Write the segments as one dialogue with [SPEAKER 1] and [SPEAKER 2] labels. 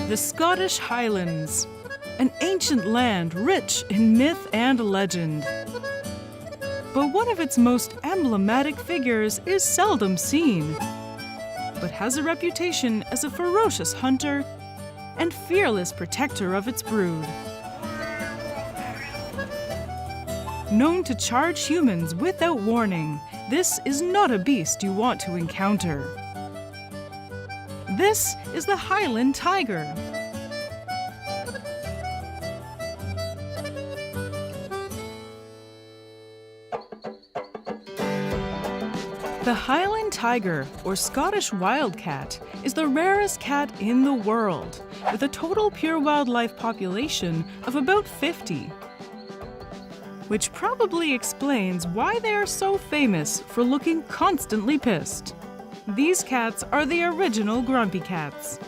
[SPEAKER 1] The Scottish Highlands, an ancient land rich in myth and legend. But one of its most emblematic figures is seldom seen, but has a reputation as a ferocious hunter and fearless protector of its brood. Known to charge humans without warning, this is not a beast you want to encounter. This is the Highland tiger. The Highland tiger, or Scottish Wildcat, is the rarest cat in the world, with a total pure wildlife population of about 50. Which probably explains why they are so famous for looking constantly pissed. These cats are the original grumpy cats.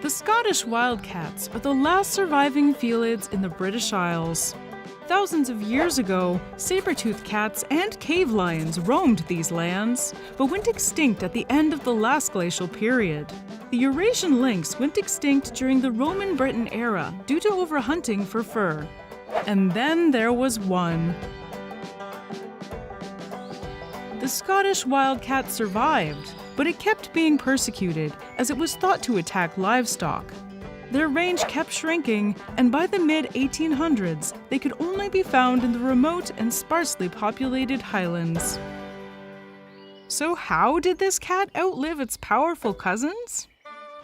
[SPEAKER 1] The Scottish Wildcats are the last surviving felids in the British Isles. Thousands of years ago, saber-toothed cats and cave lions roamed these lands, but went extinct at the end of the last glacial period. The Eurasian lynx went extinct during the Roman Britain era due to overhunting for fur. And then there was one. The Scottish Wildcat survived, but it kept being persecuted as it was thought to attack livestock. Their range kept shrinking, and by the mid-1800s, they could only be found in the remote and sparsely populated highlands. So how did this cat outlive its powerful cousins?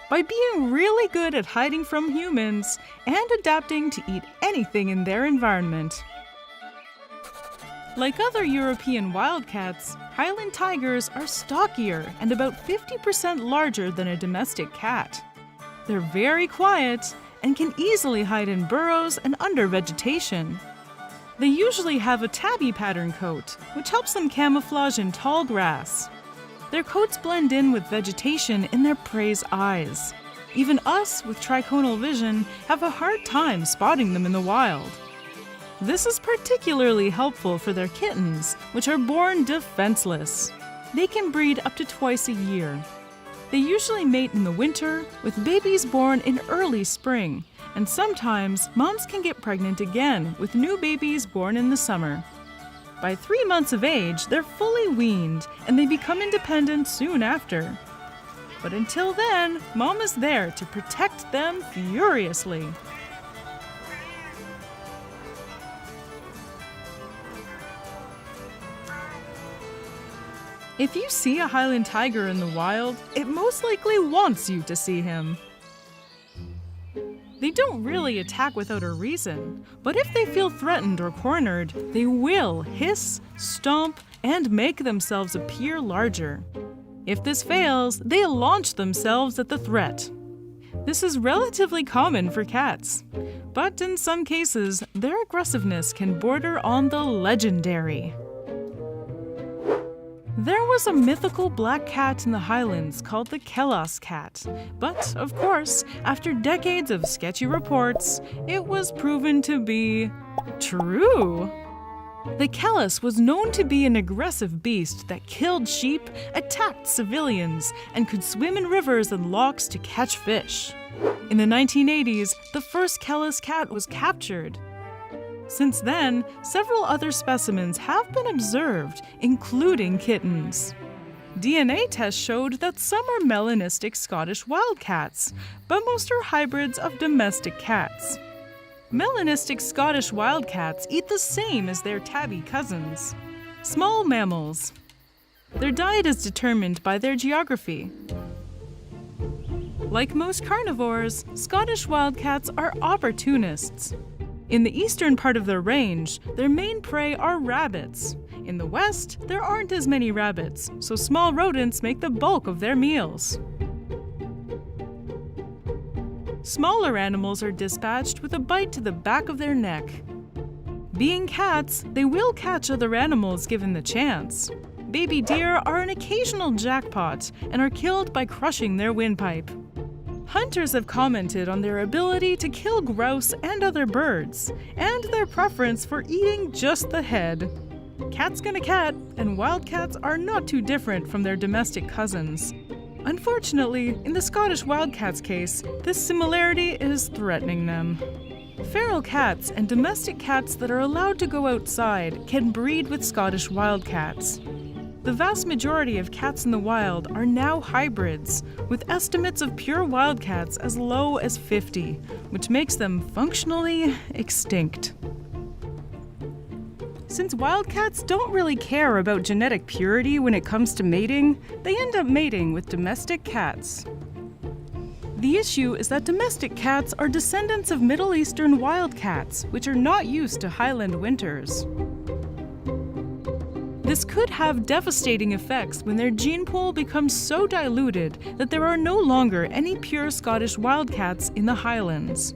[SPEAKER 1] By being really good at hiding from humans and adapting to eat anything in their environment. Like other European wildcats, Highland tigers are stockier and about 50% larger than a domestic cat. They're very quiet and can easily hide in burrows and under vegetation. They usually have a tabby pattern coat, which helps them camouflage in tall grass. Their coats blend in with vegetation in their prey's eyes. Even us with triconal vision have a hard time spotting them in the wild. This is particularly helpful for their kittens, which are born defenseless. They can breed up to twice a year. They usually mate in the winter, with babies born in early spring, and sometimes moms can get pregnant again with new babies born in the summer. By 3 months of age, they're fully weaned, and they become independent soon after. But until then, mom is there to protect them furiously. If you see a Highland tiger in the wild, it most likely wants you to see him. They don't really attack without a reason, but if they feel threatened or cornered, they will hiss, stomp, and make themselves appear larger. If this fails, they launch themselves at the threat. This is relatively common for cats, but in some cases, their aggressiveness can border on the legendary. There was a mythical black cat in the Highlands called the Kellas cat, but of course, after decades of sketchy reports, it was proven to be true. The Kellas was known to be an aggressive beast that killed sheep, attacked civilians, and could swim in rivers and lochs to catch fish. In the 1980s, the first Kellas cat was captured. Since then, several other specimens have been observed, including kittens. DNA tests showed that some are melanistic Scottish Wildcats, but most are hybrids of domestic cats. Melanistic Scottish Wildcats eat the same as their tabby cousins, small mammals. Their diet is determined by their geography. Like most carnivores, Scottish Wildcats are opportunists. In the eastern part of their range, their main prey are rabbits. In the west, there aren't as many rabbits, so small rodents make the bulk of their meals. Smaller animals are dispatched with a bite to the back of their neck. Being cats, they will catch other animals given the chance. Baby deer are an occasional jackpot and are killed by crushing their windpipe. Hunters have commented on their ability to kill grouse and other birds, and their preference for eating just the head. Cat's gonna cat, and wildcats are not too different from their domestic cousins. Unfortunately, in the Scottish Wildcats case, this similarity is threatening them. Feral cats and domestic cats that are allowed to go outside can breed with Scottish Wildcats. The vast majority of cats in the wild are now hybrids, with estimates of pure wildcats as low as 50, which makes them functionally extinct. Since wildcats don't really care about genetic purity when it comes to mating, they end up mating with domestic cats. The issue is that domestic cats are descendants of Middle Eastern wildcats, which are not used to highland winters. This could have devastating effects when their gene pool becomes so diluted that there are no longer any pure Scottish wildcats in the Highlands.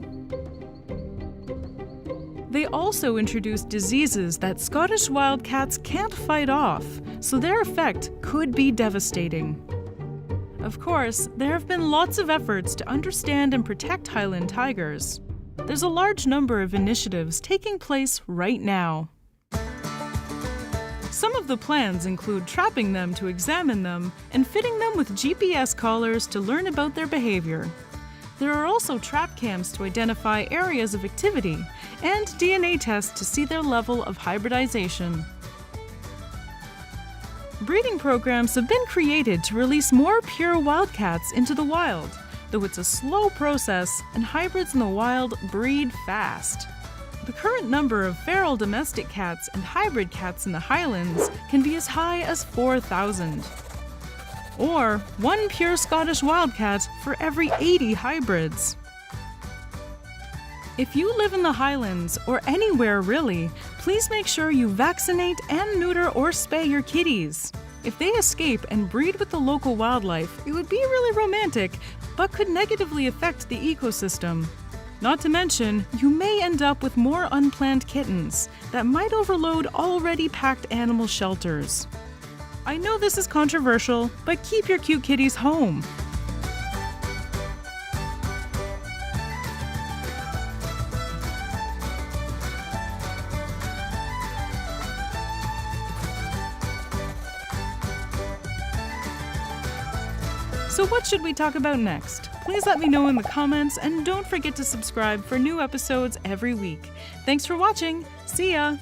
[SPEAKER 1] They also introduce diseases that Scottish wildcats can't fight off, so their effect could be devastating. Of course, there have been lots of efforts to understand and protect Highland tigers. There's a large number of initiatives taking place right now. Some of the plans include trapping them to examine them and fitting them with GPS collars to learn about their behavior. There are also trap cams to identify areas of activity and DNA tests to see their level of hybridization. Breeding programs have been created to release more pure wildcats into the wild, though it's a slow process and hybrids in the wild breed fast. The current number of feral domestic cats and hybrid cats in the Highlands can be as high as 4,000. Or one pure Scottish wildcat for every 80 hybrids. If you live in the Highlands, or anywhere really, please make sure you vaccinate and neuter or spay your kitties. If they escape and breed with the local wildlife, it would be really romantic, but could negatively affect the ecosystem. Not to mention, you may end up with more unplanned kittens that might overload already packed animal shelters. I know this is controversial, but keep your cute kitties home. So what should we talk about next? Please let me know in the comments, and don't forget to subscribe for new episodes every week. Thanks for watching. See ya!